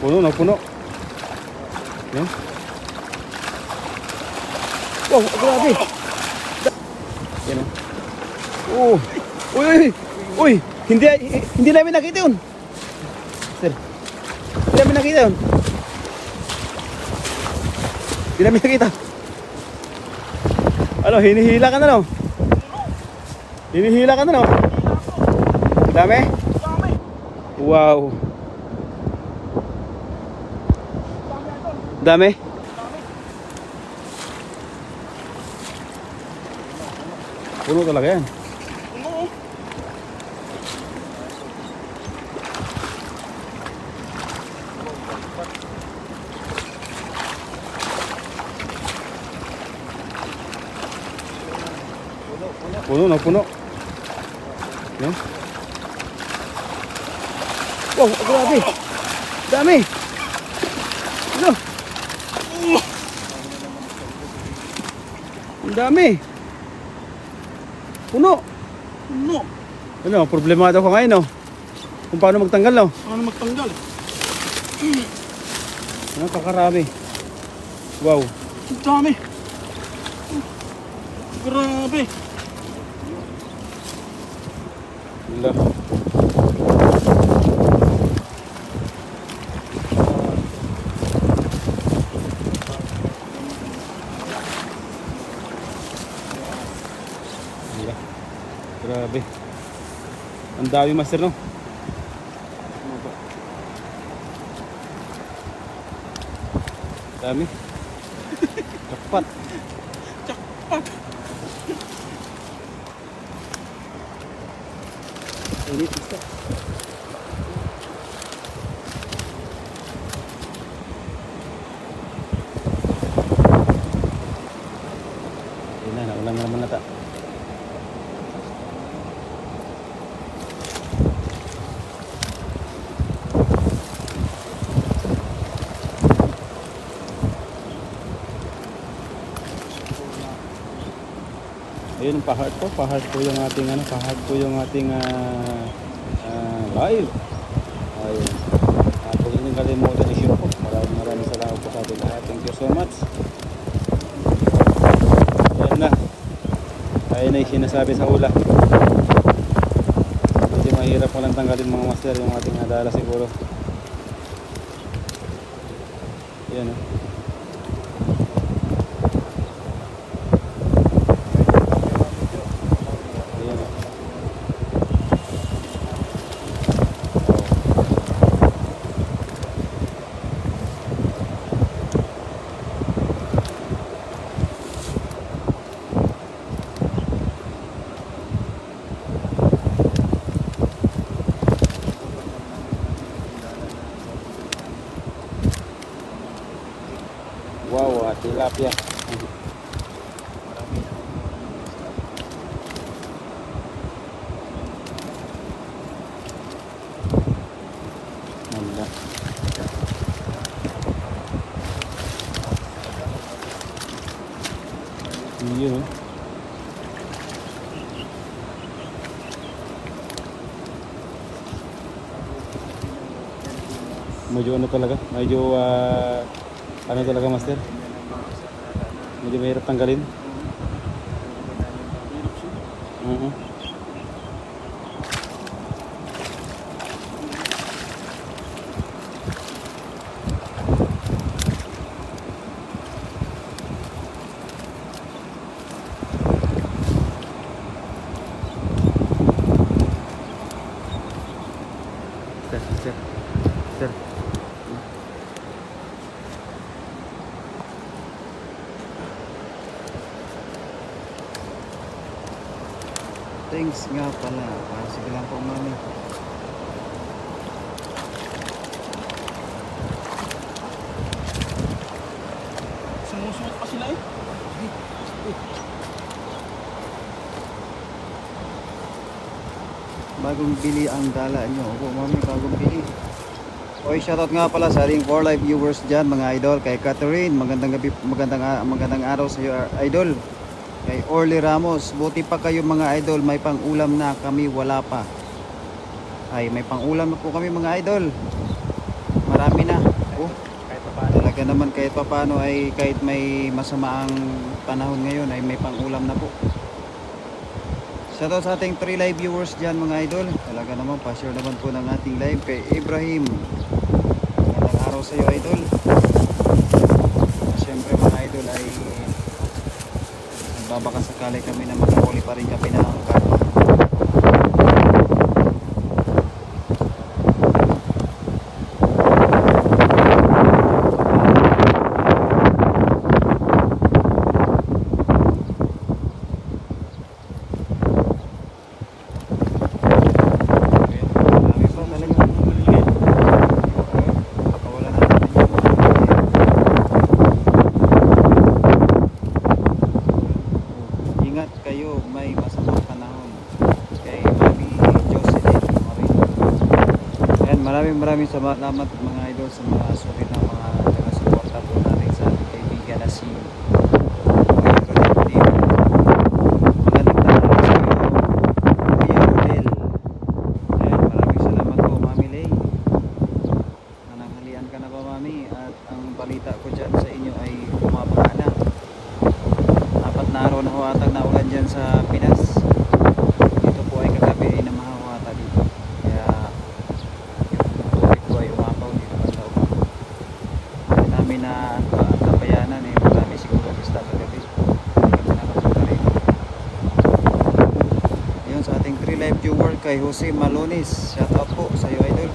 Puno na puno. Yan. Wow, grabe. Yan o. Oh. Uy, uy, uy. Hindi namin nakita yun. Sir. Hindi namin nakita yun. Hindi namin nakita. Ano, hinihila ka na no? Hinihila ka na no? Dami? Wow. Dami? Puno talaga yan. Puno na puno. Yan. Wow, grabe. Dami. Ano? Ang dami. Puno. Puno. Ano, problemado ko ngayon, no? Kung paano magtanggal, no? Paano magtanggal? Nakakarami. Wow. Ang dami. Grabe. Wala. Wala. Grabe. Ang dami, master, no? Dami. Kapat. Jackpot. Ini bisa. Ini na ulang naman nata. Ayun, pahard po yung ating ano, pahard po yung ating live. Ayun. Huwag niyong kalimutan i-share po. Maraming salamat po sa ating lahat. Thank you so much. Ayan na. Ayun na yung sinasabi sa hula. Kasi mahirap walang tanggalin mga master yung ating adala siguro. Ayan o. Wow, tilapia. Manda. Iya. Medyo ano talaga? Medyo ano talaga, master? Medyo mahirap tanggalin. Sir. Thanks nga pala. Sige lang po, mami. Sumusunod pa sila eh. Bagong bili ang dala nyo. Opo, mami, bagong bili. Okay, shoutout nga pala sa ating 4 live viewers dyan, mga idol. Kay Catherine, magandang gabi, magandang araw sa iyo, idol. Kay Orly Ramos, buti pa kayo mga idol, may pang-ulam na, kami wala pa. Ay, may pang-ulam na po kami mga idol. Marami na. po. Kahit pa paano. Talaga naman kahit papano ay kahit may masama ang panahon ngayon ay may pang-ulam na po. Shoutout sa ating 3 live viewers dyan mga idol. Talaga naman pa-share naman po ng ating live kay Ibrahim. Magandang araw sa iyo idol. Siyempre mga idol ay nagbabaka sakali kami na makahuli pa rin kami ng karma. Ingat kayo, may masamang panahon. Kay Mami Jocelyn Marino. Ayan, maraming salamat mga idol sa mga sulit na mga taga-suporta po natin sa ating kaibigan na si Kuya Collective. Magandang tanong sa iyo, Kuya Rodel. Ayan, maraming salamat po Mami Lay. Nananghalian ka na ba Mami? At ang balita ko dyan sa inyo ay bumababa na. 4 na araw na huwatag na ulan dyan sa Pinas. Dito po ay kagabi ay namahahuwata dito. Kaya yung tubig po ay umapaw dito banda umapaw. Hindi namin na ang kabayanan eh. Marami siguro basta kagabi. Hindi kami nakapunta rin. Ayun sa ating 3 live viewer kay Jose Malonis. Shout out po sa iyo idol.